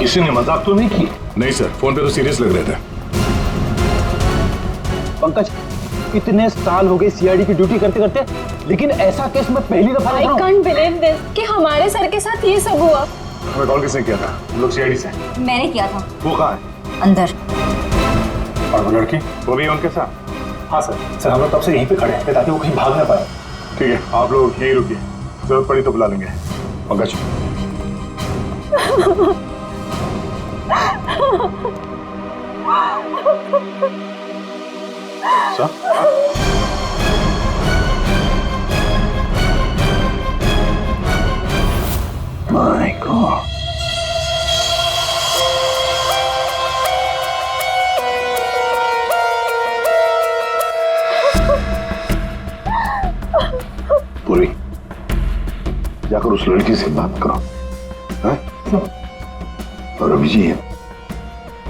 किसी ने मजाक तो नहीं की? नहीं सर, फोन पे तो सीरियस लग रहे थे। पंकज, इतने साल हो गए सीआईडी की ड्यूटी करते करते, लेकिन ऐसा केस मैं पहली दफा देख रहा हूं। I can't believe this कि हमारे सर के साथ ये सब हुआ। हमें कॉल किसने किया था? हम लोग सीआईडी से। मैंने किया था। वो कहाँ है? अंदर। और वो लड़की, वो भी है उनके साथ? हाँ सर हम लोग तब से यहीं पे खड़े हैं ताकि वो कहीं भाग ना पाए। ठीक है, आप लोग यहीं रुकिए, जरूरत पड़ी तो बुला लेंगे। पंकज। सर? My God. पूरी जाकर उस लड़की से बात करो, है? और अभी जी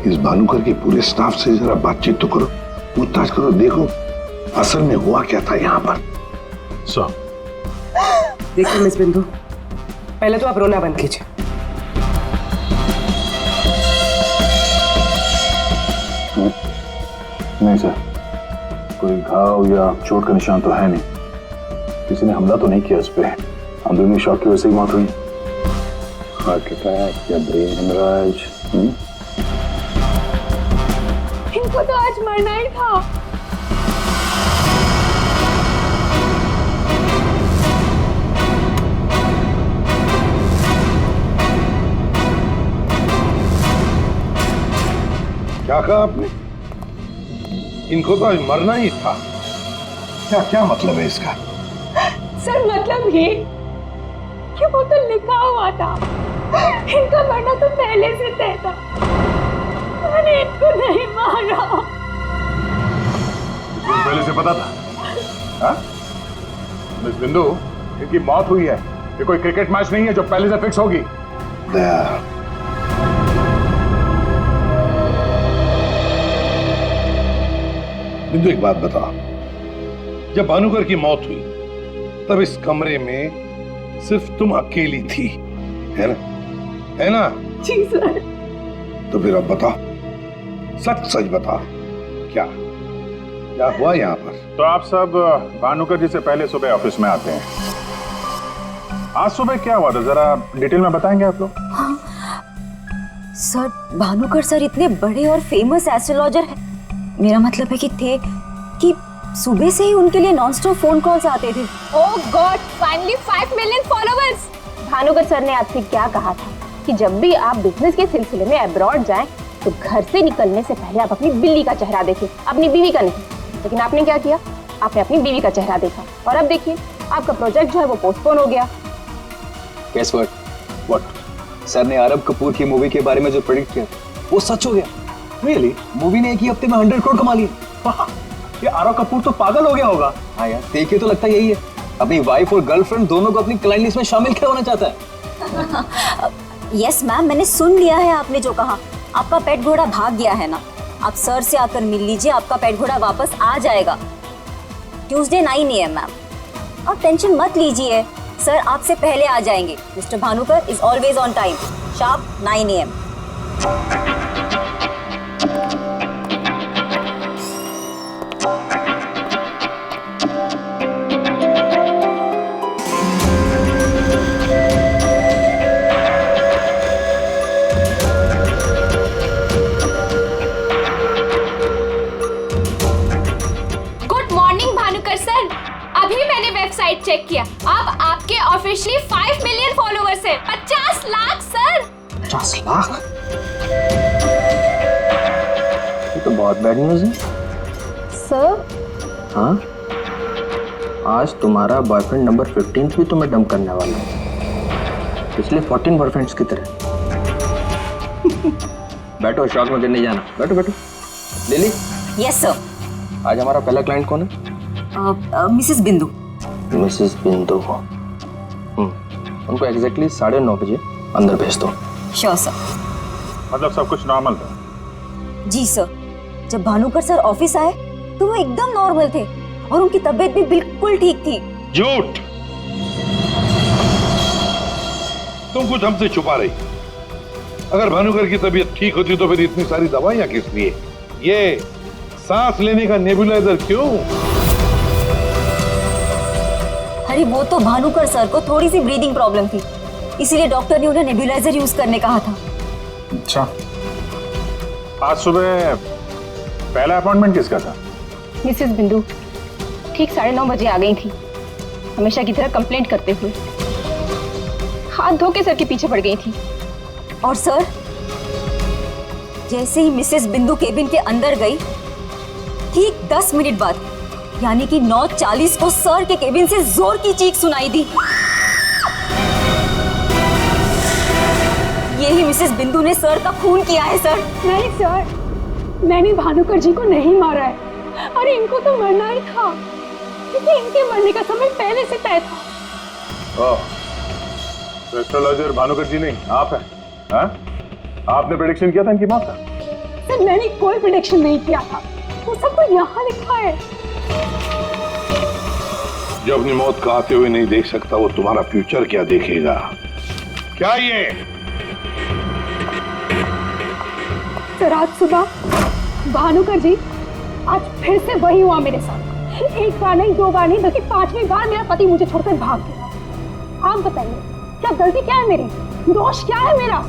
इस भानुकर के पूरे स्टाफ से जरा बातचीत तो करो, पूछताछ करो, देखो असल में हुआ क्या था यहाँ पर। सर देखिए मिस बिंदु, पहले तो आप रोना बंद कीजिए। नहीं सर, कोई घाव या चोट का निशान तो है नहीं। किसी ने हमला तो नहीं किया इस पे। अंदरूनी शॉक की वजह से ही मौत हुई। हार्ट अटैक या ब्रेन हेमराज? इनको तो आज मरना ही था। क्या कहा आपने? इनको तो आज मरना ही था। क्या क्या मतलब है इसका? सर मतलब ये कि वो तो लिखा हुआ था, इनका मरना तो पहले से तय था। मैंने इनको नहीं मारा। पहले से पता था? हाँ? मिस बिंदु, इनकी मौत हुई है। ये कोई क्रिकेट मैच नहीं है जो पहले से फिक्स होगी। दया, बिंदु एक बात बता, जब भानुकर की मौत हुई तब इस कमरे में सिर्फ तुम अकेली थी, है ना? है ना? जी सर। तो फिर अब बता, सच सच बता, क्या क्या हुआ यहाँ पर? तो आप सब भानुकर जी से पहले सुबह ऑफिस में आते हैं। आज सुबह क्या हुआ था, जरा डिटेल में बताएंगे आप लोग? सर, भानुकर सर इतने बड़े और फेमस एस्ट्रोलॉजर हैं। मेरा मतलब है कि सुबह से ही उनके लिए नॉनस्टॉप फोन कॉल्स आते थे। Oh god, finally 5 million followers. Bhanukar sir ने आपसे क्या कहा था कि जब भी आप बिजनेस के सिलसिले में अब्रॉड जाएं तो घर से निकलने से पहले आप अपनी बिल्ली का चेहरा देखें, अपनी बीवी का नहीं। लेकिन आपने क्या किया? आपने अपनी बीवी का चेहरा देखा और अब देखिए आपका प्रोजेक्ट जो है वो पोस्टपोन हो गया। Guess what? What? सर ने आरब कपूर की मूवी के बारे में जो प्रेडिक्ट किया वो सच हो गया। रियली? मूवी ने एक ही हफ्ते में 100 करोड़ कमा लिए। ये आरव कपूर तो पागल हो गया होगा। हाँ यार, देखिए तो लगता यही है। अपनी वाइफ और गर्लफ्रेंड दोनों को अपनी क्लाइंट लिस्ट में शामिल करवाना चाहता है। यस मैम, मैंने सुन लिया है आपने जो कहा। आपका पेट घोड़ा भाग गया है ना, आप सर से आकर मिल लीजिए, आपका पेट घोड़ा वापस आ जाएगा ट्यूसडे 9 AM मैम। और टेंशन मत लीजिए, सर आपसे पहले आ जाएंगे। Mister Bhanukar is always on time, sharp 9 AM। Website check किया, अब आपके ऑफिशियली 5 मिलियन फॉलोअर्स हैं। 50 लाख सर। 50 लाख? ये तो बहुत बैड न्यूज़ है सर। हाँ, आज तुम्हारा बॉयफ्रेंड नंबर 15 भी तुम्हें डंप करने वाला है, पिछले 14 बॉयफ्रेंड्स की तरह। बैठो, शॉक में करने जाना। बैठो बैठो। लिली। Yes sir. आज हमारा पहला क्लाइंट कौन है? मिसेस बिंदु। मिसेस बिंदु को उनको एग्जैक्टली 9:30 बजे अंदर भेज दो। Sure sir. मतलब सब कुछ नॉर्मल था? जी सर, जब भानुकर सर ऑफिस आए तो वो एकदम नॉर्मल थे और उनकी तबीयत भी बिल्कुल ठीक थी। झूठ! तुम कुछ हमसे छुपा रही। अगर भानुकर की तबीयत ठीक होती तो फिर इतनी सारी दवाइयां किस लिए? ये सांस लेने का नेबुलाइजर क्यों? अरे वो तो भानुकर सर को थोड़ी सी ब्रीदिंग प्रॉब्लम थी, इसीलिए डॉक्टर ने उन्हें नेबुलाइजर यूज करने कहा था। अच्छा, आज सुबह पहला अपॉइंटमेंट किसका था? मिसेस बिंदु ठीक 9:30 बजे आ गई थी, हमेशा की तरह कंप्लेंट करते हुए हाथ धो के सर के पीछे पड़ गई थी। और सर जैसे ही मिसेस बिंदु केबिन के अंदर गई, ठीक 10 मिनट बाद यानी कि 9:40 को सर के केबिन से जोर की चीख सुनाई दी। यही मिसेस बिंदु ने सर का खून किया है सर। नहीं सर, मैंने भानुकर जी को नहीं मारा है। अरे इनको तो मरना ही था, क्योंकि इनके मरने का समय पहले से तय था। एस्ट्रोलॉजर भानुकर जी नहीं, आप हैं? हाँ? आपने प्रेडिक्शन किया था इनकी मौत का? सर मैंने कोई प्रेडिक्शन नहीं किया था, वो सब तो यहाँ लिखा है। जो अपनी मौत को आते हुए नहीं देख सकता वो तुम्हारा फ्यूचर क्या देखेगा? क्या ये? सर आज सुबह भानुकर जी आज फिर से वही हुआ मेरे साथ। एक बार नहीं, 2 बार नहीं, बल्कि 5वीं बार मेरा पति मुझे छोड़कर भाग गया। आप बताइए क्या गलती क्या है मेरी, दोष क्या है मेरा?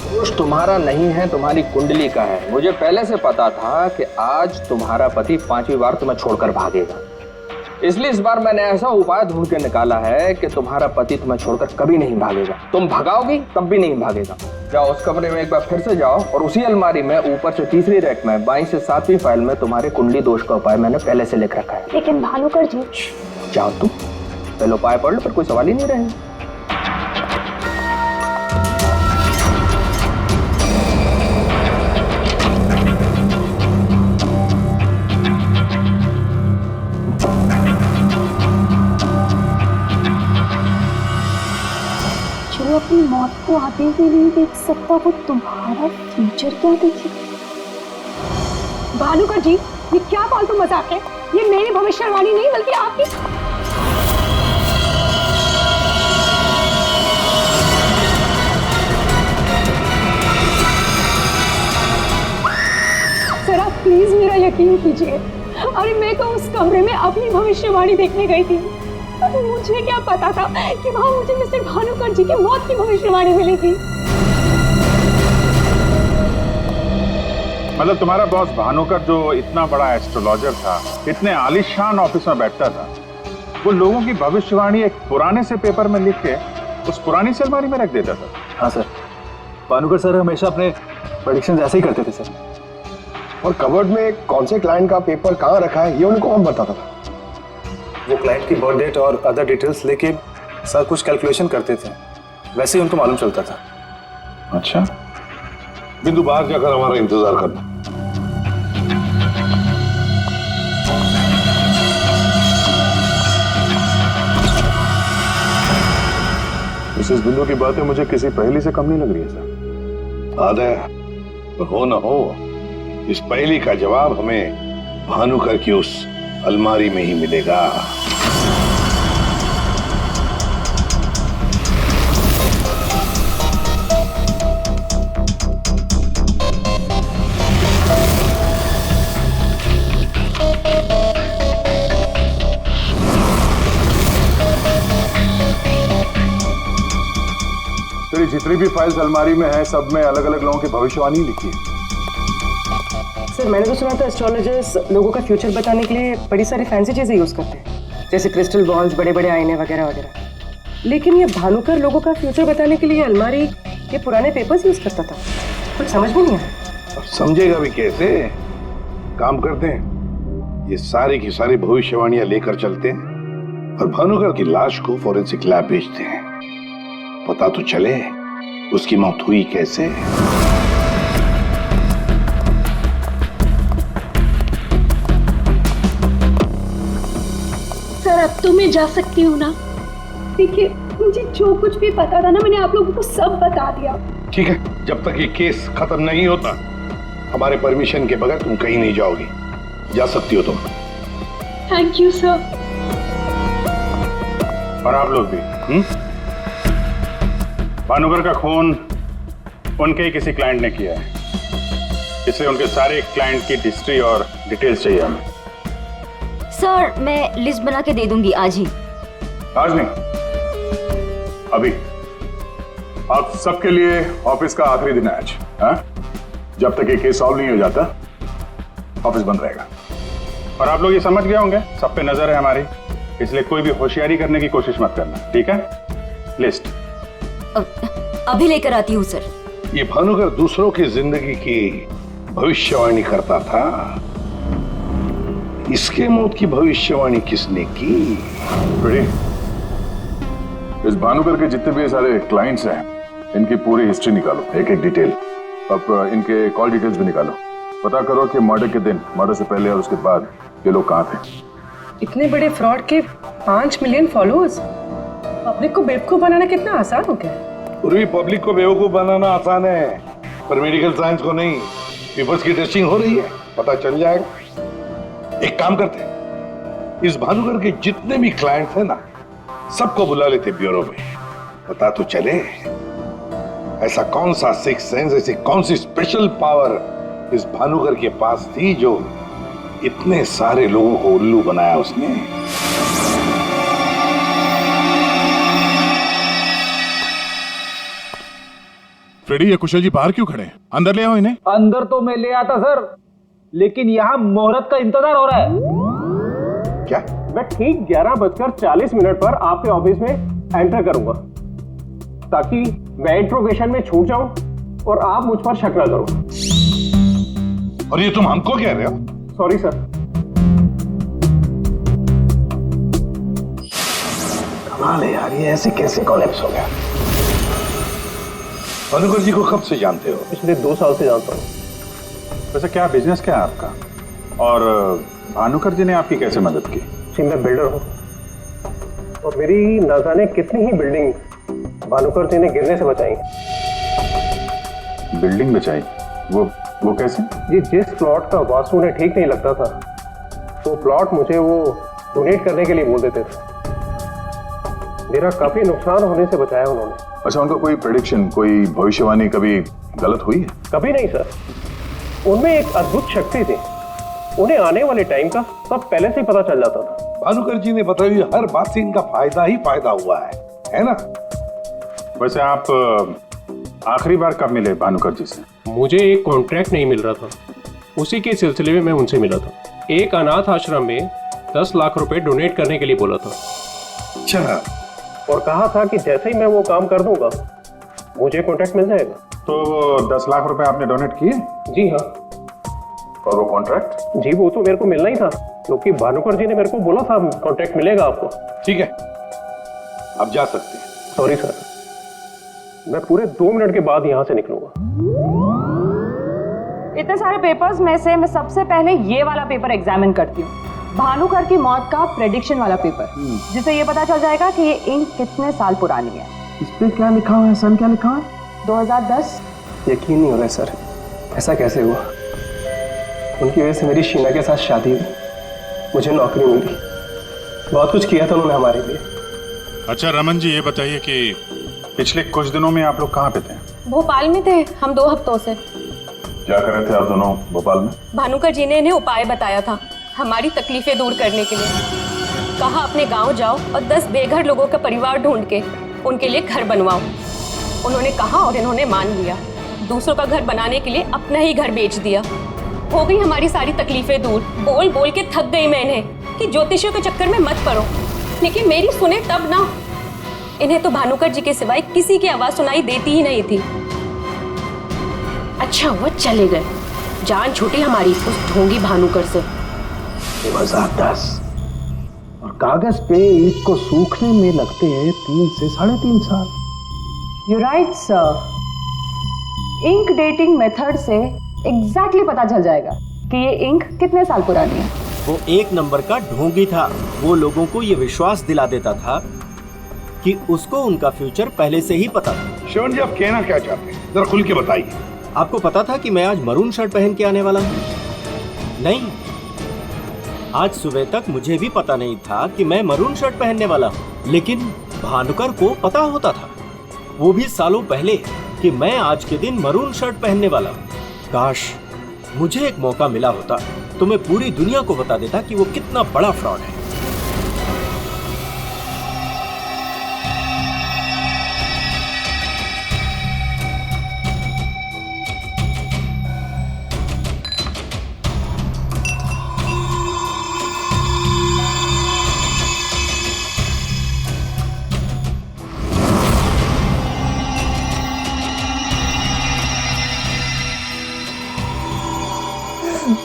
दोष तुम्हारा नहीं है, तुम्हारी कुंडली का है। मुझे पहले से पता था कि आज तुम्हारा पति 5वीं बार तुम्हें छोड़कर भागेगा, इसलिए इस बार मैंने ऐसा उपाय ढूंढ के निकाला है कि तुम्हारा पति तुम्हें छोड़कर कभी नहीं भागेगा। तुम भगाओगी तब भी नहीं भागेगा। जाओ उस कमरे में एक बार फिर से जाओ और उसी अलमारी में ऊपर से 3री रैक में 22 से 7वीं फाइल में तुम्हारे कुंडली दोष का उपाय मैंने पहले से लिख रखा है। लेकिन भानुकर जी। जाओ तुम पहले उपाय पढ़ लो, फिर कोई सवाल ही नहीं रहेगा। जो अपनी मौत को आते हुए नहीं देख सकता वो तुम्हारा फ्यूचर क्या देखेगा? भानुकर जी ये क्या फालतू मजाक है? ये मेरी भविष्यवाणी नहीं बल्कि आपकी। सर आप प्लीज मेरा यकीन कीजिए। अरे मैं तो उस कमरे में अपनी भविष्यवाणी देखने गई थी। अरे मुझे क्या पता था कि वहां मुझे मिस्टर भानुकर जी की मौत की भविष्यवाणी मिलेगी। मतलब तुम्हारा बॉस भानुकर जो इतना बड़ा एस्ट्रोलॉजर था, इतने आलीशान ऑफिस में बैठता था, वो लोगों की भविष्यवाणी एक पुराने से पेपर में लिख के उस पुरानी से अलमारी में रख देता था। हाँ सर, भानुकर सर हमेशा अपने प्रेडिक्शंस ऐसे ही करते थे सर। और कवर्ड में कौन से क्लाइंट का पेपर कहाँ रखा है ये उनको कौन बताता था? वो क्लाइंट की बर्थ डेट और अदर डिटेल्स लेके सर कुछ कैलकुलेशन करते थे, वैसे ही उनको मालूम चलता था। अच्छा, बिंदु बाहर जाकर हमारा इंतजार करना। मिसेस बिंदु की बातें मुझे किसी पहेली से कम नहीं लग रही है सर। आदय हो न हो, इस पहेली का जवाब हमें भानुकर की उस अलमारी में ही मिलेगा। तेरी जितनी भी फाइल्स अलमारी में है सब में अलग अलग लोगों की भविष्यवाणी लिखी है। सर मैंने तो सुना था एस्ट्रोलॉजर्स लोगों का फ्यूचर बताने के लिए बड़ी सारी फैंसी चीजें यूज करते हैं, जैसे क्रिस्टल बॉल्स, बड़े बड़े आईने वगैरह वगैरह। लेकिन ये भानुकर लोगों का फ्यूचर बताने के लिए अलमारी ये पुराने पेपर्स यूज करता था, कुछ समझ में नहीं आया। अब समझेगा भी कैसे? काम करते हैं, ये सारी की सारी भविष्यवाणियां लेकर चलते हैं और भानुकर की लाश को फॉरेंसिक लैब भेजते हैं। पता तो चले उसकी मौत हुई कैसे। सर अब तो मैं जा सकती हूँ ना? देखिए मुझे जो कुछ भी पता था ना मैंने आप लोगों को सब बता दिया। ठीक है, जब तक ये केस खत्म नहीं होता हमारे परमिशन के बगैर तुम कहीं नहीं जाओगी। जा सकती हो तुम। Thank you sir. और आप लोग भी। भानुकर का खून उनके ही किसी क्लाइंट ने किया है, इसलिए उनके सारे क्लाइंट की हिस्ट्री और डिटेल्स चाहिए हमें। सर मैं लिस्ट बना के दे दूंगी आज ही। आज नहीं, अभी। आप सबके लिए ऑफिस का आखिरी दिन है आज। हाँ? जब तक ये केस सॉल्व नहीं हो जाता ऑफिस बंद रहेगा। और आप लोग ये समझ गए होंगे, सब पे नजर है हमारी, इसलिए कोई भी होशियारी करने की कोशिश मत करना, ठीक है? लिस्ट अभी लेकर आती हूँ सर। ये भानुकर दूसरों की जिंदगी की भविष्यवाणी करता था, इसके मौत की भविष्यवाणी किसने की? इस भानुकर के जितने भी सारे क्लाइंट्स हैं, इनकी पूरी हिस्ट्री निकालो, एक एक डिटेल। अब इनके कॉल डिटेल्स भी निकालो। पता करो कि मर्डर के दिन, मर्डर से पहले और उसके बाद ये लोग कहाँ थे। इतने बड़े फ्रॉड के 5 मिलियन फॉलोअर्स, पब्लिक को बेवकूफ बनाना कितना आसान हो गया है। पूरी पब्लिक को बेवकूफ बनाना आसान है, पर मेडिकल साइंस को नहीं। पेपर्स की टेस्टिंग हो रही है, पता चल जाएगा। एक काम करते हैं, इस भानुकर के जितने भी क्लाइंट्स हैं ना, सबको बुला लेते ब्यूरो में, पता तो चले ऐसा कौन सा सिक्स सेंस, ऐसी कौन सी स्पेशल पावर इस भानुकर के पास थी जो इतने सारे लोगों को उल्लू बनाया उसने। फ्रेडी, ये कुशल जी बाहर क्यों खड़े हैं? अंदर ले आओ इन्हें। अंदर तो मैं ले आता सर, लेकिन यहाँ मुहूर्त का इंतजार हो रहा है। क्या? मैं ठीक 11:40 पर आपके ऑफिस में एंटर करूंगा, ताकि मैं इंट्रोगेशन में छूट जाऊं और आप मुझ पर शक न करो। और ये तुम हमको कह रहे हो? Sorry sir. कमाल है यार, ये ऐसे कैसे कोलैप्स हो गया? भानुकर जी को कब से जानते हो? पिछले 2 साल से जानता हूँ। वैसे क्या बिजनेस क्या है आपका? और भानुकर जी ने आपकी कैसे मदद की? जी मैं बिल्डर हूँ, और मेरी न जाने कितनी ही बिल्डिंग भानुकर जी ने गिरने से बचाई। बिल्डिंग बचाई? वो कैसे? जी जिस प्लॉट का वास्तु उन्हें ठीक नहीं लगता था, वो प्लॉट मुझे वो डोनेट करने के लिए बोल देते थे। मेरा काफी नुकसान होने से बचाया उन्होंने। अच्छा, उनका कोई प्रेडिक्शन, कोई भविष्यवाणी कभी गलत हुई है? कभी नहीं सर, उनमें एक अद्भुत शक्ति थी, उन्हें आने वाले टाइम का सब पहले से ही पता चल जाता था। भानुकर जी ने बताई हर बात से इनका फायदा ही फायदा हुआ है ना? वैसे आप आखिरी बार कब मिले भानुकर जी से? मुझे एक कॉन्ट्रैक्ट नहीं मिल रहा था, उसी के सिलसिले में मैं उनसे मिला था। एक अनाथ आश्रम में 10 लाख रुपए डोनेट करने के लिए बोला था। अच्छा। और कहा था कि जैसे ही मैं वो काम कर दूंगा मुझे कॉन्ट्रैक्ट मिल जाएगा। तो 10 लाख रुपए आपने डोनेट किए? जी हाँ। और वो कॉन्ट्रैक्ट? जी वो तो मेरे को मिलना ही था, क्योंकि भानुकर जी ने मेरे को बोला था कॉन्ट्रैक्ट मिलेगा आपको। ठीक है, अब जा सकते हैं। सॉरी सर, मैं पूरे 2 मिनट के बाद यहाँ से निकलूंगा। इतने सारे पेपर्स में से मैं सबसे पहले ये वाला पेपर एग्जामिन करती हूँ, भानुकर की मौत का प्रेडिक्शन वाला पेपर, जिससे ये पता चल जाएगा कि ये इंक कितने साल पुरानी है। इस पे क्या लिखा हुआ है? सन क्या लिखा हुआ है? 2010। यकीन नहीं हो रहा है सर, ऐसा कैसे हुआ? उनकी वजह से मेरी शीना के साथ शादी हुई, मुझे नौकरी मिली, बहुत कुछ किया था उन्होंने हमारे लिए। अच्छा रमन जी, ये बताइए कि पिछले कुछ दिनों में आप लोग कहाँ पे थे? भोपाल में थे हम 2 हफ्तों से। क्या कर रहे थे आप दोनों भोपाल में? भानुकर जी ने इन्हें उपाय बताया था हमारी तकलीफें दूर करने के लिए। कहा अपने गांव जाओ और 10 बेघर लोगों का परिवार ढूंढ के उनके लिए घर बनवाओ। उन्होंने कहा और इन्होंने मान लिया। दूसरों का घर बनाने के लिए अपना ही घर बेच दिया। हो गई हमारी सारी तकलीफें दूर। बोल बोल के थक गई मैं इन्हें कि ज्योतिषियों के चक्कर में मत पड़ो, लेकिन मेरी सुने तब ना। इन्हें तो भानुकर जी के सिवाय किसी की आवाज सुनाई देती ही नहीं थी। अच्छा वो चले गए, जान छूटी हमारी उस ढोंगी भानुकर से। 2010 और कागज पे ईंट को सूखने में लगते हैं 3 से 3.5 साल। You right sir. Ink dating method से एग्जैक्टली पता चल जाएगा कि ये इंक कितने साल पुरानी है। वो एक नंबर का ढोंगी था। वो लोगों को ये विश्वास दिला देता था कि उसको उनका फ्यूचर पहले से ही पता था। श्रवण जी, आप कहना क्या चाहते हैं, जरा खुल के बताइए। आपको पता था कि मैं आज मरून शर्ट पहन के आने वाला हूँ? नहीं, आज सुबह तक मुझे भी पता नहीं था कि मैं मरून शर्ट पहनने वाला हूँ, लेकिन भानुकर को पता होता था, वो भी सालों पहले, कि मैं आज के दिन मरून शर्ट पहनने वाला हूँ। काश मुझे एक मौका मिला होता तो मैं पूरी दुनिया को बता देता कि वो कितना बड़ा फ्रॉड है।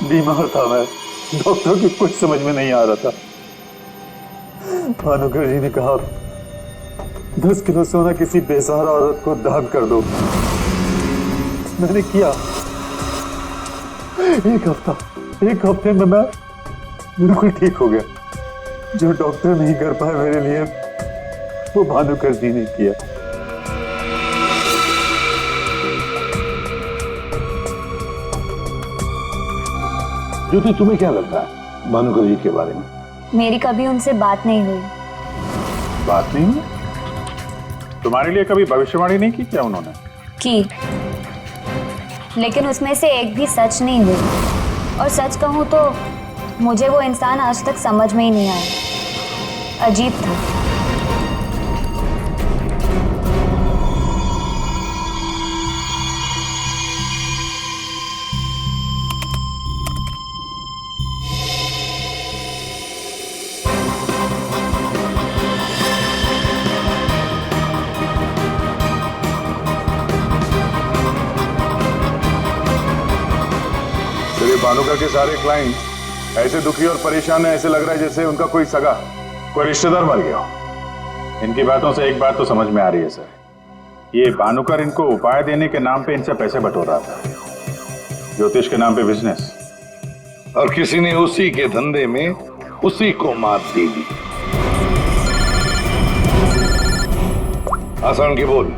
बीमार था मैं, डॉक्टर की कुछ समझ में नहीं आ रहा था। भानुकर जी ने कहा 10 किलो सोना किसी बेसहारा औरत को दान कर दो। मैंने किया। एक हफ्ते में मैं बिल्कुल ठीक हो गया। जो डॉक्टर नहीं कर पाए मेरे लिए, वो भानुकर जी ने किया। ज्योति, तुम्हें क्या लगता है भानुकर जी के बारे में? मेरी कभी उनसे बात नहीं हुई। बात नहीं हुई? तुम्हारे लिए कभी भविष्यवाणी नहीं की क्या उन्होंने? की, लेकिन उसमें से एक भी सच नहीं हुई। और सच कहूं तो मुझे वो इंसान आज तक समझ में ही नहीं आया। अजीब था। भानुकर के सारे क्लाइंट ऐसे दुखी और परेशान है, ऐसे लग रहा है जैसे उनका कोई सगा, कोई रिश्तेदार मर गया हो। इनकी बातों से एक बात तो समझ में आ रही है सर, ये भानुकर इनको उपाय देने के नाम पे इनसे पैसे बटोर रहा था, ज्योतिष के नाम पे बिजनेस, और किसी ने उसी के धंधे में उसी को मात दे दी। आसान के बोल।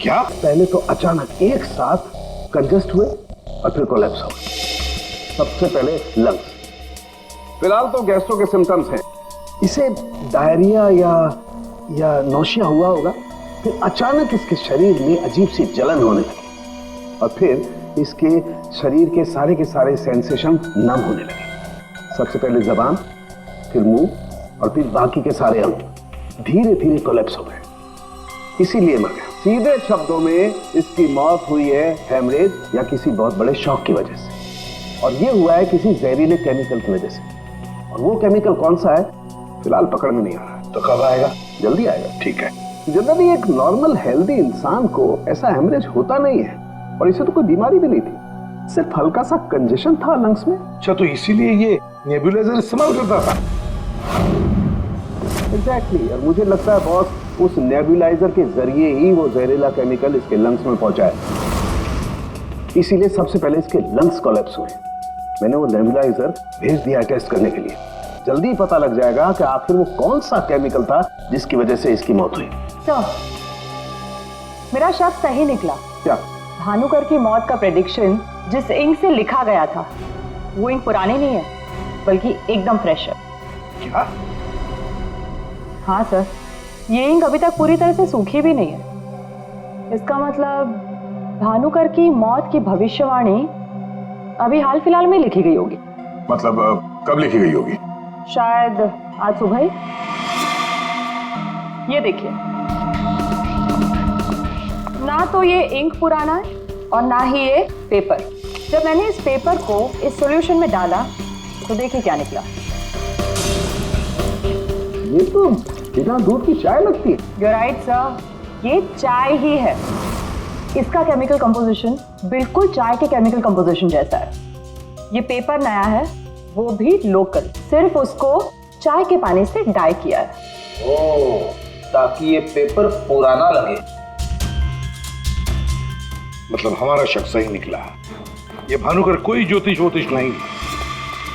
क्या? पहले तो अचानक एक साथ कंजस्ट हुए और फिर कोलैप्स हो गए। सबसे पहले लंग्स। फिलहाल तो गैस्ट्रो के सिम्टम्स हैं। इसे डायरिया या नौशिया हुआ होगा। फिर अचानक इसके शरीर में अजीब सी जलन होने लगी और फिर इसके शरीर के सारे सेंसेशन नम होने लगे। सबसे पहले जबान, फिर मुंह और फिर बाकी के सारे अंग धीरे धीरे कोलैप्स हो गए। इसीलिए मर गया। सीधे शब्दों में इसकी मौत हुई है हेमरेज या किसी बहुत बड़े शॉक की वजह से, और ये हुआ है किसी जहरीले केमिकल की वजह से। और वो केमिकल कौन सा है फिलहाल पकड़ में नहीं आ रहा। तो कब आएगा? जल्दी आएगा। ठीक है। जनरली एक नॉर्मल हेल्दी इंसान को ऐसा हेमरेज होता नहीं है, और इसे तो कोई बीमारी भी नहीं थी, सिर्फ हल्का सा कंजेशन था लंग्स में। अच्छा, तो इसीलिए ये नेबुलाइजर इस्तेमाल करता था? एग्जैक्टली। और मुझे लगता है बॉस, उस नेबुलाइजर के जरिए ही वो जहरीला केमिकल इसके लंग्स में पहुंचा है। इसीलिए सबसे पहले इसके लंग्स कोलैप्स हुए। मैंने वो नेबुलाइजर भेज दिया टेस्ट करने के लिए। जल्दी पता लग जाएगा कि आखिर वो कौन सा केमिकल था जिसकी वजह से इसकी मौत हुई। सर, मेरा शक सही निकला। क्या? भानुकर की मौत का प्रेडिक्शन जिस इंक से लिखा गया था, वो इंक पुरानी नहीं है, बल्कि एकदम फ्रेश है। क्या? हाँ सर, ये इंक अभी तक पूरी तरह से सूखी भी नहीं है। इसका मतलब भानुकर की मौत की भविष्यवाणी अभी हाल फिलहाल में लिखी गई होगी। मतलब कब लिखी गई होगी? शायद आज सुबह ही। ये देखिए, ना तो ये इंक पुराना है और ना ही ये पेपर। जब मैंने इस पेपर को इस सॉल्यूशन में डाला तो देखिए क्या निकला। ये तो बिना दूध की चाय लगती है। You're right, sir. ये चाय ही है। इसका केमिकल कंपोजिशन बिल्कुल चाय के केमिकल कंपोजिशन जैसा है। ये पेपर नया है, वो भी लोकल, सिर्फ उसको चाय के पानी से डाई किया है। ओह, ताकि ये पेपर पुराना लगे। मतलब हमारा शक सही निकला। ये भानुकर कोई ज्योतिष नहीं,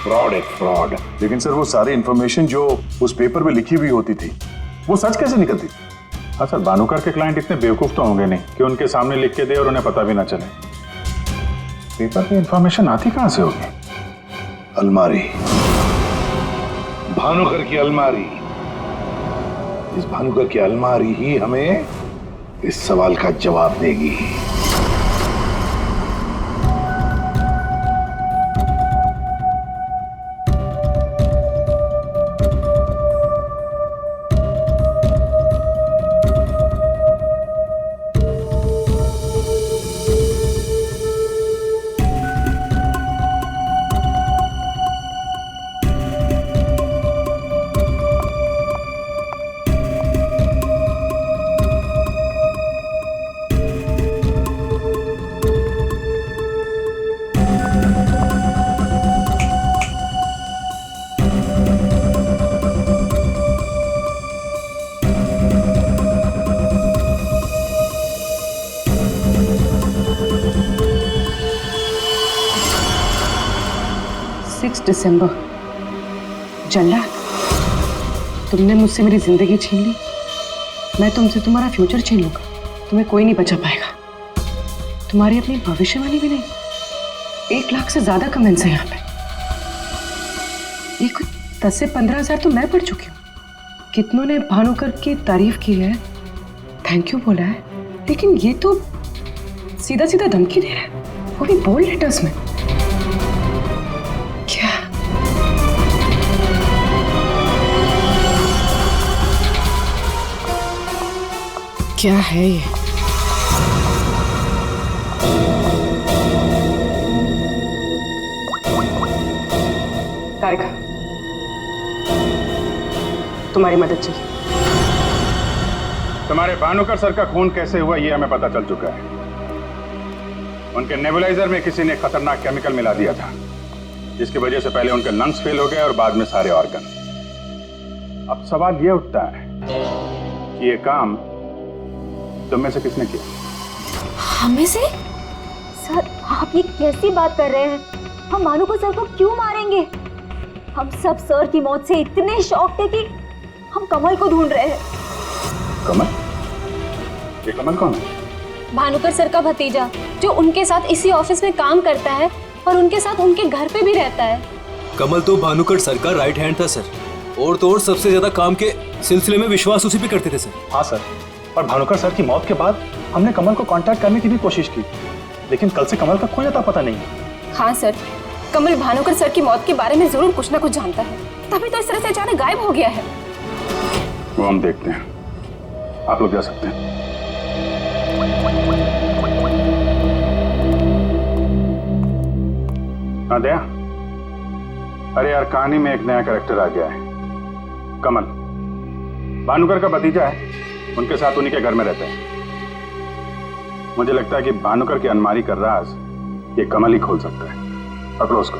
फ्रॉड है, फ्रॉड। लेकिन सर, वो सारी इंफॉर्मेशन जो उस पेपर में लिखी हुई होती थी, वो सच कैसे निकलती? हाँ सर, भानुकर के क्लाइंट इतने बेवकूफ तो होंगे नहीं कि उनके सामने लिख के दे और उन्हें पता भी ना चले। पेपर पे इंफॉर्मेशन आती कहां से होगी? अलमारी, भानुकर की अलमारी। इस भानुकर की अलमारी ही हमें इस सवाल का जवाब देगी। दिसंबर जल्ला, तुमने मुझसे मेरी जिंदगी छीन ली, मैं तुमसे तुम्हारा फ्यूचर छीन लूंगा। तुम्हें कोई नहीं बचा पाएगा। तुम्हारी अपनी भविष्यवाणी भी नहीं। 1 लाख से ज्यादा कमेंट्स हैं यहाँ पे। ये कुछ 10 से 15 हजार तो मैं पढ़ चुकी हूँ। कितनों ने भानुकर की तारीफ की है, थैंक यू बोला है, लेकिन ये तो सीधा सीधा धमकी दे रहा है, वो भी बोल्ड लेटर्स में। क्या है ये? तारिका, तुम्हारी मदद चाहिए। तुम्हारे भानुकर सर का खून कैसे हुआ ये हमें पता चल चुका है। उनके नेबुलाइजर में किसी ने खतरनाक केमिकल मिला दिया था, जिसकी वजह से पहले उनके लंग्स फेल हो गए और बाद में सारे ऑर्गन। अब सवाल ये उठता है कि ये काम तुम में से किसने किया? हमें से? सर, आप ये कैसी बात कर रहे हैं? हम भानुकर सर को क्यों मारेंगे? हम सब सर की मौत से इतने शॉक थे कि हम कमल को ढूंढ रहे हैं। कमल? ये कमल कौन है? भानुकर सर का भतीजा, जो उनके साथ इसी ऑफिस में काम करता है और उनके साथ उनके घर पे भी रहता है। कमल तो भानुकर सर का राइट हैंड था सर, और तो और सबसे ज्यादा काम के सिलसिले में विश्वास उसी पे करते थे सर। हाँ सर, और भानुकर सर की मौत के बाद हमने कमल को कांटेक्ट करने की भी कोशिश की, लेकिन कल से कमल का कोई अता पता नहीं है। हाँ सर, कमल भानुकर सर की मौत के बारे में जरूर कुछ ना कुछ जानता है, तभी तो इस तरह से अचानक गायब हो गया है। वो हम देखते हैं, आप लोग जा सकते हैं। हाँ दया, अरे यार कहानी में एक नया कैरेक्टर आ गया है, कमल। भानुकर का भतीजा है, उनके साथ उन्हीं के घर में रहता है। मुझे लगता है कि भानुकर की अलमारी का राज ये कमल ही खोल सकता है। पकड़ो उसको।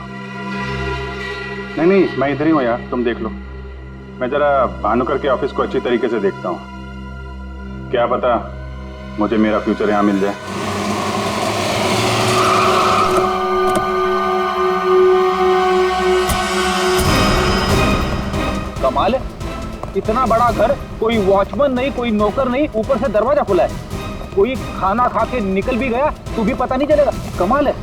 नहीं, मैं इधर ही हूँ यार, तुम देख लो। मैं जरा भानुकर के ऑफिस को अच्छी तरीके से देखता हूँ, क्या पता मुझे मेरा फ्यूचर यहाँ मिल जाए। कमाल है, इतना बड़ा घर, कोई वॉचमैन नहीं, कोई नौकर नहीं, ऊपर से दरवाजा खुला है। कोई खाना खा के निकल भी गया तो भी पता नहीं चलेगा। कमाल है।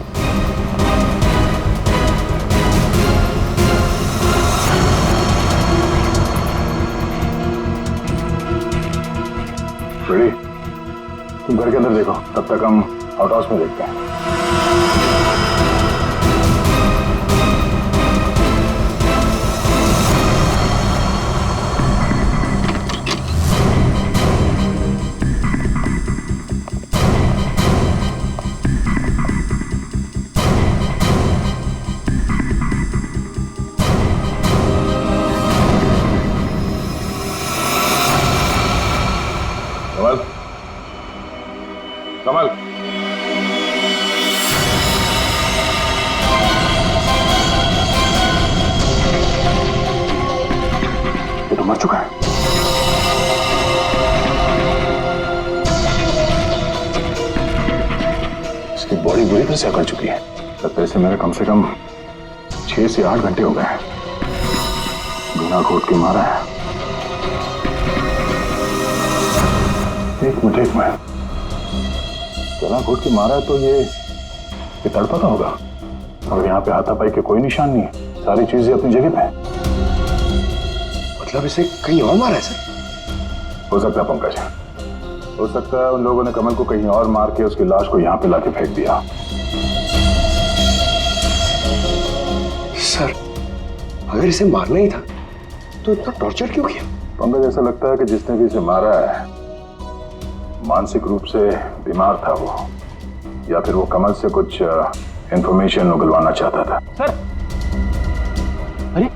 रेडी, तुम घर के अंदर देखो, तब तक हम आउट हाउस में देखते हैं। कमल, कमल, ये तो मर चुका है। इसकी बॉडी बुरी तरह से अकड़ चुकी है। लगता है इसे मेरे कम से कम 6 से 8 घंटे हो गए हैं। बिना घोट के मारा है। एक मिनट, बिना घोट के मारा है तो ये तड़पा तो होगा। और यहाँ पे हाथापाई के कोई निशान नहीं है, सारी चीजें अपनी जगह पे है। मतलब इसे कहीं और मारा है सर? हो सकता है पंकज, हो सकता है उन लोगों ने कमल को कहीं और मार के उसकी लाश को यहाँ पे लाके फेंक दिया। सर, अगर इसे मारना ही था तो इतना टॉर्चर क्यों किया? पंकज, ऐसा लगता है कि जिसने भी इसे मारा है मानसिक रूप से बीमार था वो, या फिर वो कमल से कुछ इंफॉर्मेशन उगलवाना चाहता था। सर, अरे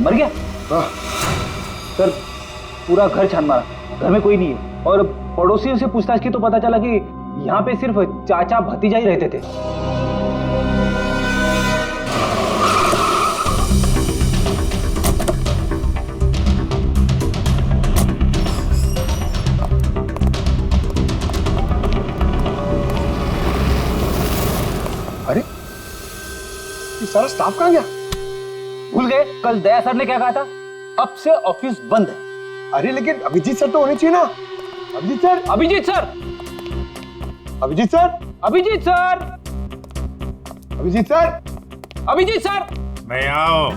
मर गया? सर, पूरा घर छान मारा, घर में कोई नहीं है, और पड़ोसियों से पूछताछ की तो पता चला कि यहाँ पे सिर्फ चाचा भतीजा ही रहते थे। अरे, ये सारा स्टाफ कहाँ गया? भूल गए कल दया सर ने क्या कहा था? अब से ऑफिस बंद है। अरे लेकिन अभिजीत सर तो होने चाहिए ना। Abhijit sir, Abhijit sir, Abhijit sir, Abhijit sir, Abhijit sir, Abhijit sir, मैं आओ।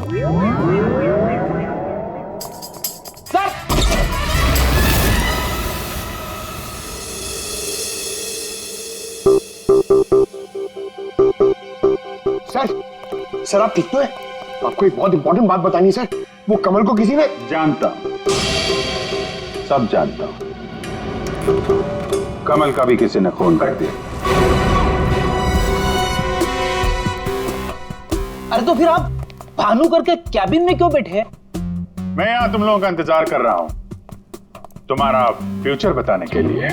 सर, सर आप ठीक तो है? आपको एक बहुत इंपॉर्टेंट बात बतानी है सर। वो कमल को किसी ने... जानता हूं, सब जानता हूं। कमल का भी किसी ने खून कर दिया। अरे तो फिर आप भानुकर के कैबिन में क्यों बैठे हैं? मैं यहां तुम लोगों का इंतजार कर रहा हूं, तुम्हारा फ्यूचर बताने के लिए।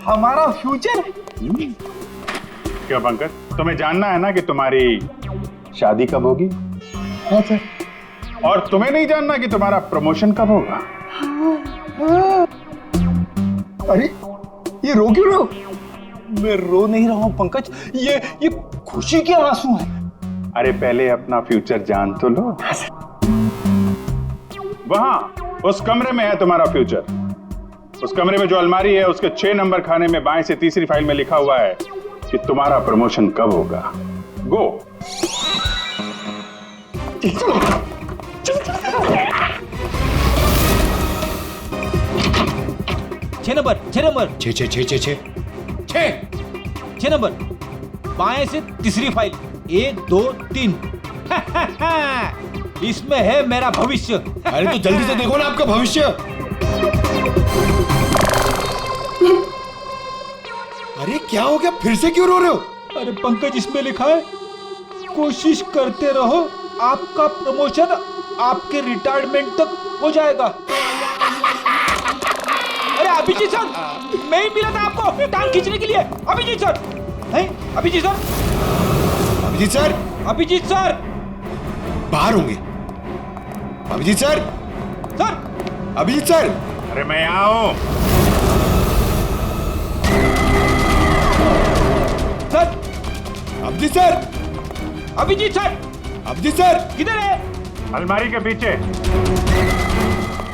हमारा फ्यूचर? क्या पंकज, तुम्हें जानना है ना कि तुम्हारी शादी कब होगी? हाँ सर। और तुम्हें नहीं जानना कि तुम्हारा प्रमोशन कब होगा? अरे ये रो क्यों रहे हो? मैं रो नहीं रहा हूं पंकज, ये खुशी के आंसू हैं। अरे पहले अपना फ्यूचर जान तो लो। वहां उस कमरे में है तुम्हारा फ्यूचर। उस कमरे में जो अलमारी है उसके 6 नंबर खाने में बाएं से तीसरी फाइल में लिखा हुआ है कि तुम्हारा प्रमोशन कब होगा। गो। 6 नंबर, 6 नंबर, 6 नंबर, बाएं से तीसरी फाइल, 1 2 3। इसमें है मेरा भविष्य। अरे तो जल्दी से देखो ना आपका भविष्य। अरे क्या हो गया, फिर से क्यों रो रहे हो? अरे पंकज, इसमें लिखा है कोशिश करते रहो, आपका प्रमोशन आपके रिटायरमेंट तक हो जाएगा। अरे अभिजीत सर, मैं ही मिला था आपको टांग खींचने के लिए। अभिजीत सर, नहीं Abhijit sir, Abhijit sir, Abhijit sir बाहर होंगे। Abhijit sir, sir, Abhijit sir. अरे मैं आओ। Sir, Abhijit sir, Abhijit sir, Abhijit sir, किधर है? अलमारी के पीछे।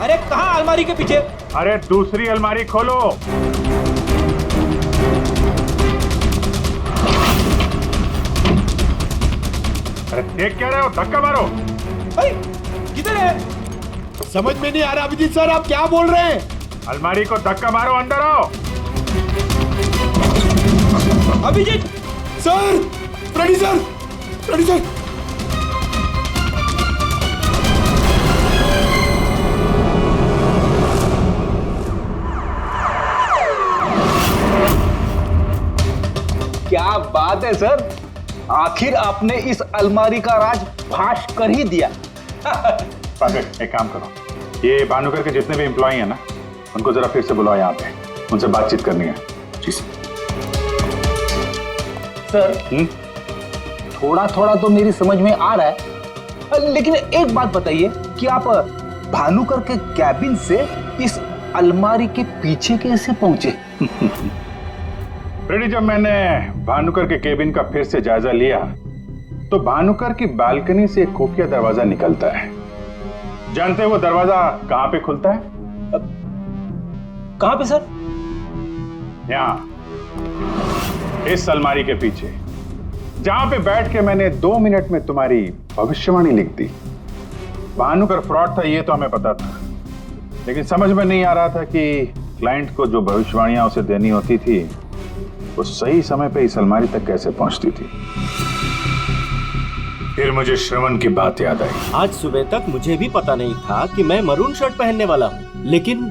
अरे कहाँ अलमारी के पीछे? अरे दूसरी अलमारी खोलो। अरे देख क्या रहे हो, धक्का मारो। किधर है? समझ में नहीं आ रहा अभिजीत सर, आप क्या बोल रहे हैं? अलमारी को धक्का मारो, अंदर आओ। Abhijit sir, ready sir, ready sir. क्या बात है सर, आखिर आपने इस अलमारी का राज फाश कर ही दिया। पागल, एक काम करो, ये भानुकर के जितने भी एम्प्लॉय हैं ना, उनको जरा फिर से बुलाओ यहाँ पे, उनसे बातचीत करनी है। जी सर, थोड़ा थोड़ा तो मेरी समझ में आ रहा है, लेकिन एक बात बताइए कि आप भानुकर के कैबिन से इस अलमारी के पीछे कैसे पहुंचे? फ्रेडी, जब मैंने भानुकर के केबिन का फिर से जायजा लिया तो भानुकर की बालकनी से एक खुफिया दरवाजा निकलता है। जानते हैं वो दरवाजा कहां पे खुलता है? कहां पे सर? यहां, इस अलमारी के पीछे, जहां पे बैठ के मैंने 2 मिनट में तुम्हारी भविष्यवाणी लिख दी। भानुकर फ्रॉड था ये तो हमें पता था, लेकिन समझ में नहीं आ रहा था कि क्लाइंट को जो भविष्यवाणियां उसे देनी होती थी वो सही समय पे इस अलमारी तक कैसे पहुंचती थी। फिर मुझे श्रवण की बात याद आई। आज सुबह तक मुझे भी पता नहीं था कि मैं मरून शर्ट पहनने वाला हूँ, लेकिन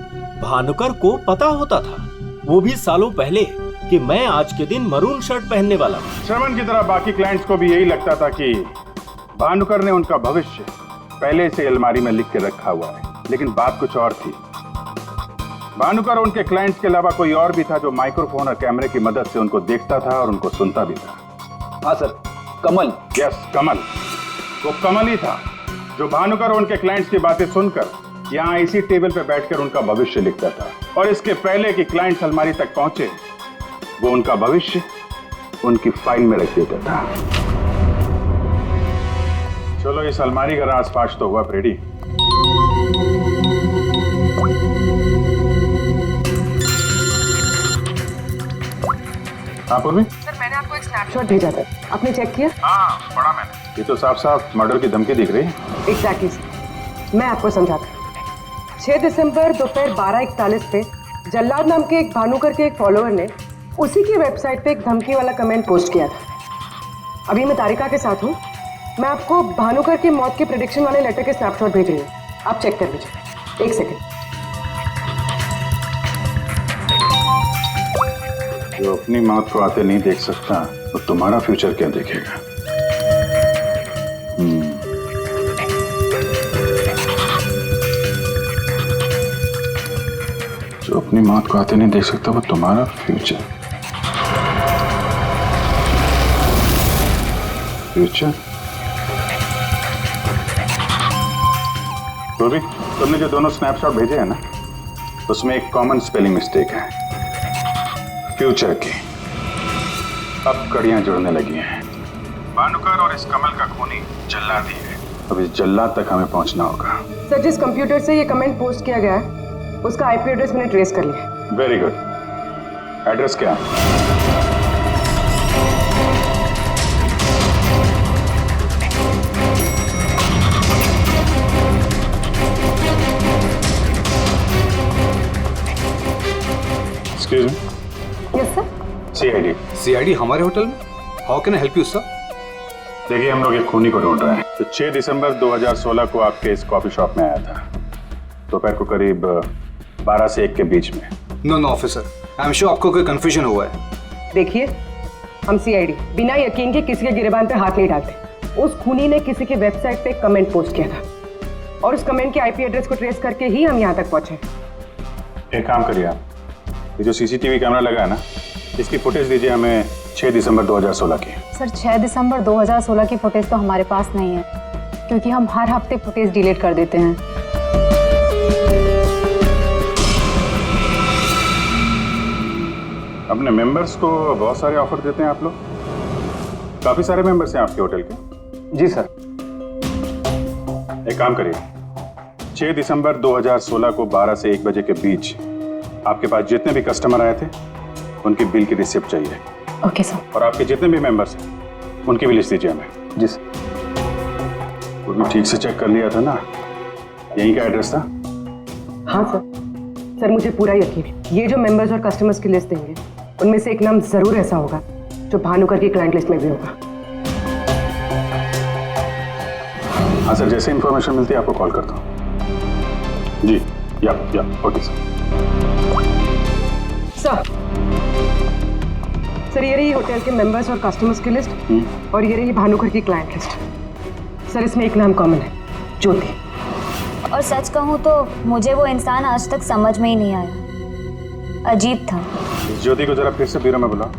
भानुकर को पता होता था, वो भी सालों पहले, कि मैं आज के दिन मरून शर्ट पहनने वाला हूँ। श्रवण की तरह बाकी क्लाइंट्स को भी यही लगता था कि भानुकर ने उनका भविष्य पहले से अलमारी में लिख के रखा हुआ है, लेकिन बात कुछ और थी। भानुकर उनके क्लाइंट्स के अलावा कोई और भी था जो माइक्रोफोन और कैमरे की मदद से उनको देखता था और उनको सुनता भी था। हाँ सर, कमल। यस, कमल। वो कमल ही था जो भानुकर और उनके क्लाइंट्स की बातें सुनकर यहाँ इसी टेबल पे बैठकर उनका भविष्य लिखता था, और इसके पहले कि क्लाइंट्स अलमारी तक पहुंचे वो उनका भविष्य उनकी फाइल में रख देता था। चलो इस अलमारी का राज फाश तो हुआ फ्रेडी। हाँ पूर्वी? सर मैंने आपको एक स्नैपशॉट भेजा था, आपने चेक किया? हाँ पढ़ा मैंने। ये तो साफ साफ मर्डर की धमकी दिख रही है। एग्जैक्टली सर, मैं आपको समझाता हूँ। 6 दिसंबर दोपहर 12:41 पे जल्लाद नाम के एक भानुकर के एक फॉलोअर ने उसी की वेबसाइट पे एक धमकी वाला कमेंट पोस्ट किया था। अभी मैं तारिका के साथ हूँ, मैं आपको भानुकर की मौत के प्रेडिक्शन वाले लेटर के स्नैपशॉट भेज रही हूँ, आप चेक कर लीजिए। 1 सेकेंड। जो अपनी मौत को आते नहीं देख सकता तो तुम्हारा फ्यूचर क्या देखेगा? जो अपनी मौत को आते नहीं देख सकता वो तुम्हारा फ्यूचर। रूबी, तुमने जो दोनों स्नैपशॉट भेजे हैं ना, उसमें एक कॉमन स्पेलिंग मिस्टेक है, फ्यूचर की। अब कड़ियां जुड़ने लगी हैं। भानुकर और इस कमल का खूनी जल्लाद ही है। अब इस जल्लाद तक हमें पहुंचना होगा। सर जिस कंप्यूटर से ये कमेंट पोस्ट किया गया है उसका आईपी एड्रेस मैंने ट्रेस कर लिया। Very good. एड्रेस क्या है? Excuse me. Yes sir. CID. CID हमारे होटल में? How can I help you sir? देखिए हम लोग एक खूनी को ढूंढ रहे हैं। तो 6 दिसंबर 2016 को आपके इस कॉफी शॉप में आया था, दोपहर को करीब 12 से 1 के बीच में। No officer, I am sure आपको कोई कंफ्यूजन हुआ है। देखिए हम सीआईडी बिना यकीन के किसी के गिरेबान पे हाथ नहीं डालते। उस खूनी ने किसी की वेबसाइट पे कमेंट पोस्ट किया था और उस कमेंट के आईपी एड्रेस को ट्रेस करके ही हम यहाँ तक पहुंचे। एक काम करिए आप, ये जो सीसीटीवी कैमरा लगा है ना, इसकी फुटेज दीजिए हमें 6 दिसंबर 2016 की। सर 6 दिसंबर 2016 की फुटेज तो हमारे पास नहीं है, क्योंकि हम हर हफ्ते फुटेज डिलीट कर देते हैं। अपने मेंबर्स को बहुत सारे ऑफर देते हैं आप लोग? काफी सारे मेंबर्स हैं आपके होटल के? जी सर। एक काम करिए, 6 दिसंबर 2016 को 12 से 1 बजे के बीच आपके पास जितने भी कस्टमर आए थे उनकी बिल की रिसिप्ट चाहिए। Okay sir. और आपके जितने भी मेंबर्स हैं उनकी भी लिस्ट दीजिए हमें। जी सर। वो भी ठीक से चेक कर लिया था ना? यहीं का एड्रेस था? हाँ सर। सर मुझे पूरा यकीन है ये जो मेंबर्स और कस्टमर्स की लिस्ट देंगे उनमें से एक नाम जरूर ऐसा होगा जो भानुकर की क्लाइंट लिस्ट में भी होगा। हाँ सर, जैसे इंफॉर्मेशन मिलती है आपको कॉल करता हूँ। जी या ओके सर। सर ये रही होटल के मेंबर्स और कस्टमर्स की लिस्ट और ये रही भानुकर की क्लाइंट लिस्ट। सर इसमें एक नाम कॉमन है, ज्योति। और सच कहूँ तो मुझे वो इंसान आज तक समझ में ही नहीं आया, अजीब था। ज्योति को जरा फिर से ब्यूरो में बुलाओ,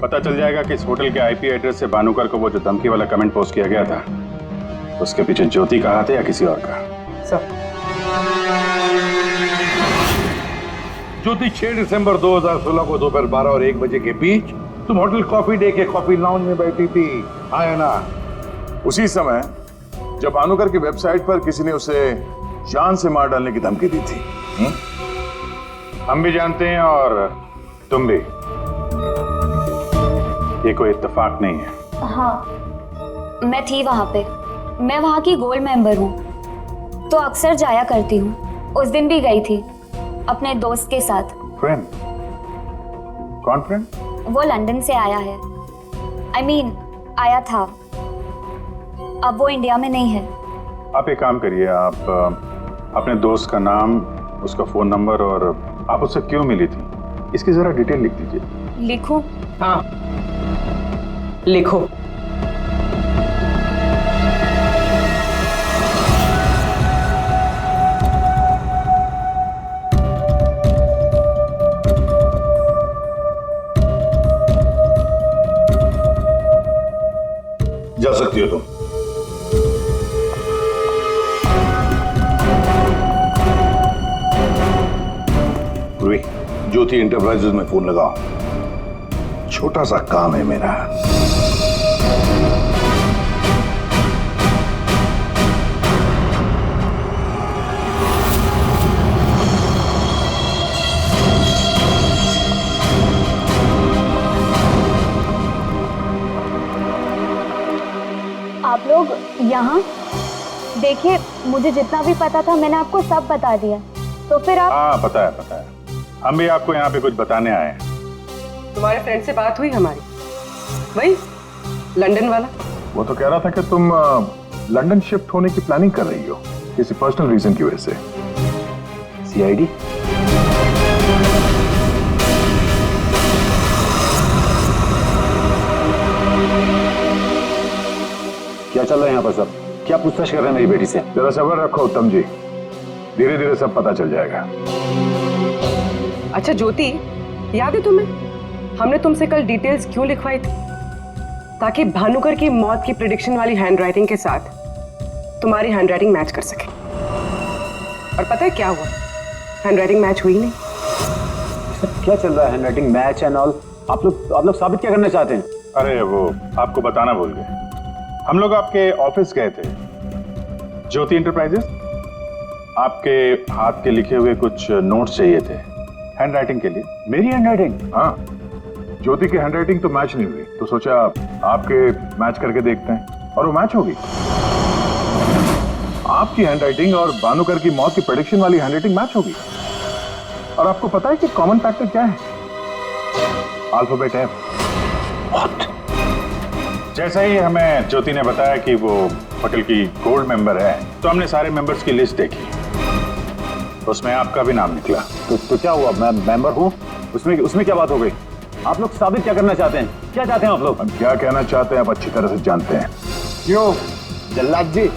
पता चल जाएगा कि इस होटल के आईपी एड्रेस से भानुकर को वो जो धमकी वाला कमेंट पोस्ट किया गया था उसके पीछे ज्योति का हाथ है या किसी और का। सर ज्योति 6 दिसंबर 2016 को दोपहर 12 और 1 बजे के बीच तुम होटल कॉफी डे के कॉफी लाउंज में बैठी थी, हाँ या ना? उसी समय जब भानुकर की वेबसाइट पर किसी ने उसे जान से मार डालने की धमकी दी थी। हम भी जानते हैं और तुम भी। ये कोई इत्तेफाक नहीं है। हाँ मैं थी वहां पे, मैं वहां की गोल्ड मेंबर हूँ तो अक्सर जाया करती हूँ। उस दिन भी गई थी अपने दोस्त के साथ। फ्रेंड? कौन फ्रेंड? वो लंदन से आया है। I mean, आया था। अब वो इंडिया में नहीं है। आप एक काम करिए, आप अपने दोस्त का नाम, उसका फोन नंबर और आप उससे क्यों मिली थी, इसकी जरा डिटेल लिख दीजिए। लिखूं? हाँ लिखो। जा सकती हो तुम। पूर्वी, ज्योति इंटरप्राइजेज में फोन लगाओ, छोटा सा काम है मेरा। आप लोग यहाँ देखिए, मुझे जितना भी पता था मैंने आपको सब बता दिया, तो फिर आप। हाँ पता है, पता है। हम भी आपको यहाँ पे कुछ बताने आए हैं। तुम्हारे फ्रेंड से बात हुई हमारी, वही लंदन वाला। वो तो कह रहा था कि तुम लंदन शिफ्ट होने की प्लानिंग कर रही हो किसी पर्सनल रीजन की वजह से। सीआईडी? क्या चल रहा है यहाँ पर सब? क्या पूछताछ कर रहे हैं मेरी बेटी से? जरा सब्र रखो उत्तम जी, धीरे धीरे सब पता चल जाएगा। अच्छा ज्योति, याद है तुम्हें हमने तुमसे कल डिटेल्स क्यों लिखवाई थी? ताकि भानुकर की मौत की प्रिडिक्शन वाली हैंडराइटिंग के साथ तुम्हारी हैंडराइटिंग मैच कर सके। और पता है क्या हुआ? हैंडराइटिंग मैच हुई नहीं। क्या चल रहा है? Handwriting match and all? आप लोग साबित क्या करना चाहते हैं? अरे वो आपको बताना भूल गए, हम लोग आपके ऑफिस गए थे, ज्योति इंटरप्राइजेस। आपके हाथ के लिखे हुए कुछ नोट्स चाहिए थे हैंडराइटिंग के लिए। मेरी हैंडराइटिंग? हाँ, ज्योति की हैंडराइटिंग तो मैच नहीं हुई, तो सोचा आपके मैच करके देखते हैं, और वो मैच होगी। आपकी हैंडराइटिंग और भानुकर की मौत की प्रेडिक्शन वाली हैंडराइटिंग मैच होगी। और आपको पता है कि कॉमन फैक्टर क्या है? Alphabet F. जैसा ही हमें ज्योति ने बताया कि वो होटल की गोल्ड मेंबर है, तो हमने सारे मेंबर्स की लिस्ट देखी, उसमें आपका भी नाम निकला। तो क्या हुआ? मैं मेंबर हूँ, उसमें क्या बात हो गई? आप लोग साबित क्या करना चाहते हैं? क्या चाहते हैं आप लोग? हम क्या कहना चाहते हैं आप अच्छी तरह से जानते हैं। क्यों जल्लाद जी?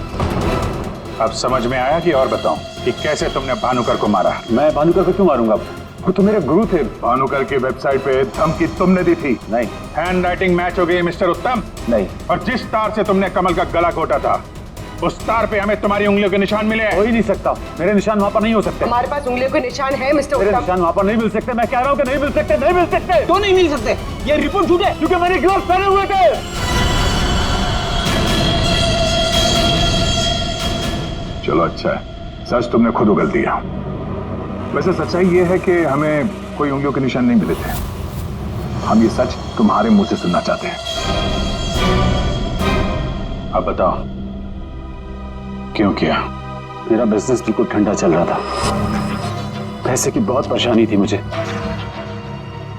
अब समझ में आया कि और बताऊं कि कैसे तुमने भानुकर को मारा? मैं भानुकर को क्यों मारूंगा? वो तो मेरे गुरु थे। भानुकर की वेबसाइट पे धमकी तुमने दी थी। नहीं। हैंडराइटिंग मैच हो गई मिस्टर उत्तम। नहीं। और जिस तार से तुमने कमल का गला घोटा था, उस तार पे हमें तुम्हारी उंगलियों के निशान मिले। हो ही नहीं सकता, मेरे निशान वहाँ पर नहीं हो सकते। हमारे पास उंगलियों के निशान है मिस्टर मेरे उत्तम। निशान वहाँ पर नहीं मिल सकते। मैं कह रहा हूँ कि नहीं मिल सकते, नहीं मिल सकते। तो नहीं मिल सकते, ये रिपोर्ट झूठ है, क्योंकि मैंने ग्लव्स पहने हुए थे। चलो अच्छा है, सच तुमने खुद उगल दिया। वैसे सच्चाई ये है कि हमें कोई उंगलियों के निशान नहीं मिले थे। हम ये सच तुम्हारे मुंह से सुनना चाहते हैं। अब बताओ क्यों किया? मेरा बिजनेस बिल्कुल ठंडा चल रहा था, पैसे की बहुत परेशानी थी मुझे।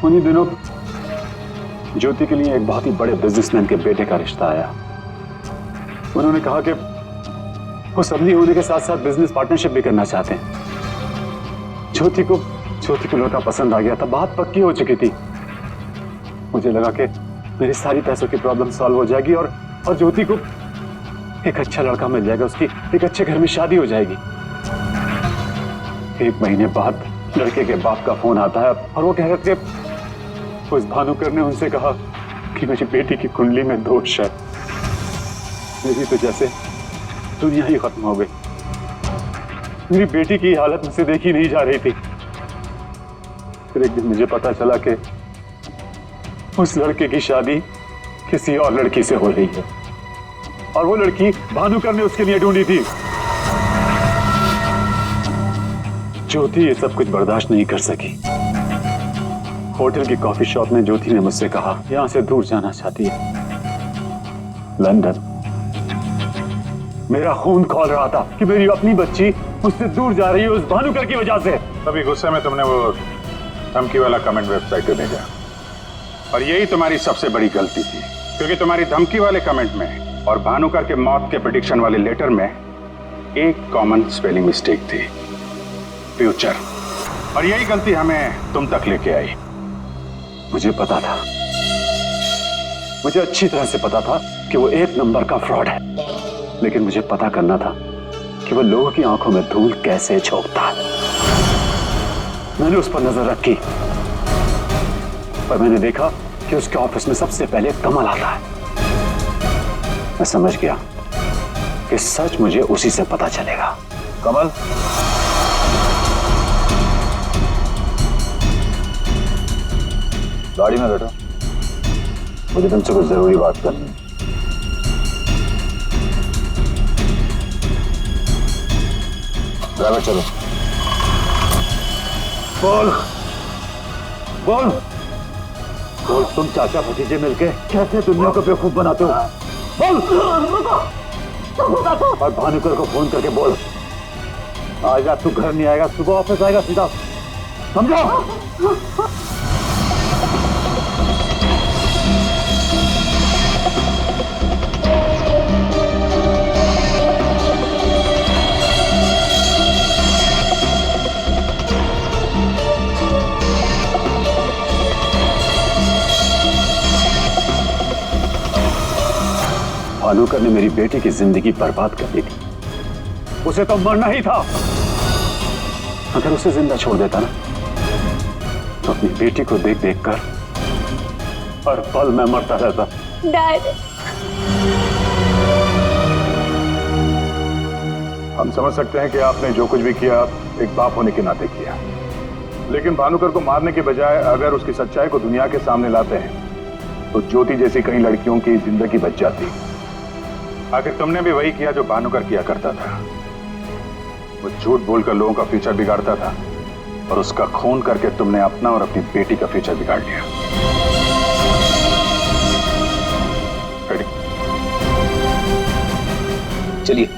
उन्हीं दिनों ज्योति के लिए एक बहुत ही बड़े बिजनेसमैन के बेटे का रिश्ता आया। उन्होंने कहा कि वो सबली होने के साथ साथ बिजनेस पार्टनरशिप भी करना चाहते हैं। ज्योति को लड़का पसंद आ गया था, बात पक्की हो चुकी थी। मुझे लगा कि मेरी सारी पैसों की प्रॉब्लम सॉल्व हो जाएगी और ज्योति को एक अच्छा लड़का मिल जाएगा, उसकी एक अच्छे घर में शादी हो जाएगी। 1 महीने बाद लड़के के बाप का फोन आता है और वो कह रहे थे उस भानुकर ने उनसे कहा कि मेरी बेटी की कुंडली में दोष है। मेरी तो जैसे दुनिया ही खत्म हो गई। मेरी बेटी की हालत मुझसे देखी नहीं जा रही थी। फिर एक दिन मुझे पता चला कि उस लड़के की शादी किसी और लड़की से हो रही है, और वो लड़की भानुकर ने उसके लिए ढूंढी थी। ज्योति ये सब कुछ बर्दाश्त नहीं कर सकी। होटल की कॉफी शॉप में ज्योति ने मुझसे कहा यहां से दूर जाना चाहती है, लंदन। मेरा खून खौल रहा था कि मेरी अपनी बच्ची मुझसे दूर जा रही है उस भानुकर की वजह से। तभी गुस्से में तुमने वो धमकी वाला कमेंट वेबसाइट पे भेजा, और यही तुम्हारी सबसे बड़ी गलती थी, क्योंकि तुम्हारी धमकी वाले कमेंट में और भानुकर के मौत के प्रेडिक्शन वाले लेटर में एक कॉमन स्पेलिंग मिस्टेक थी, फ्यूचर। और यही गलती हमें तुम तक लेके आई। मुझे पता था, मुझे अच्छी तरह से पता था कि वो एक नंबर का फ्रॉड है, लेकिन मुझे पता करना था कि वो लोगों की आंखों में धूल कैसे झोंकता है। मैंने उस पर नजर रखी, पर मैंने देखा कि उसके ऑफिस में सबसे पहले कमल आता है। मैं समझ गया कि सच मुझे उसी से पता चलेगा। कमल, गाड़ी में बैठो, मुझे तुमसे कुछ जरूरी बात करनी है। ड्राइवर चलो। बोल बोल बोल, तुम चाचा भतीजे मिलके कैसे दुनिया को बेवकूफ बनाते हो? बोल। और भानुकर को फोन करके बोल, आज रात तू घर नहीं आएगा, सुबह ऑफिस आएगा सीधा, समझो? भानुकर ने मेरी बेटी की जिंदगी बर्बाद कर दी थी, उसे तो मरना ही था। अगर उसे जिंदा छोड़ देता ना, तो अपनी बेटी को देख देख कर हर पल मैं मरता रहता। डैड, हम समझ सकते हैं कि आपने जो कुछ भी किया एक बाप होने के नाते किया, लेकिन भानुकर को मारने के बजाय अगर उसकी सच्चाई को दुनिया के सामने लाते हैं तो ज्योति जैसी कई लड़कियों की जिंदगी बच जाती। आखिर तुमने भी वही किया जो भानुकर किया करता था। वो झूठ बोलकर लोगों का फ्यूचर बिगाड़ता था, और उसका खून करके तुमने अपना और अपनी बेटी का फ्यूचर बिगाड़ लिया। चलिए।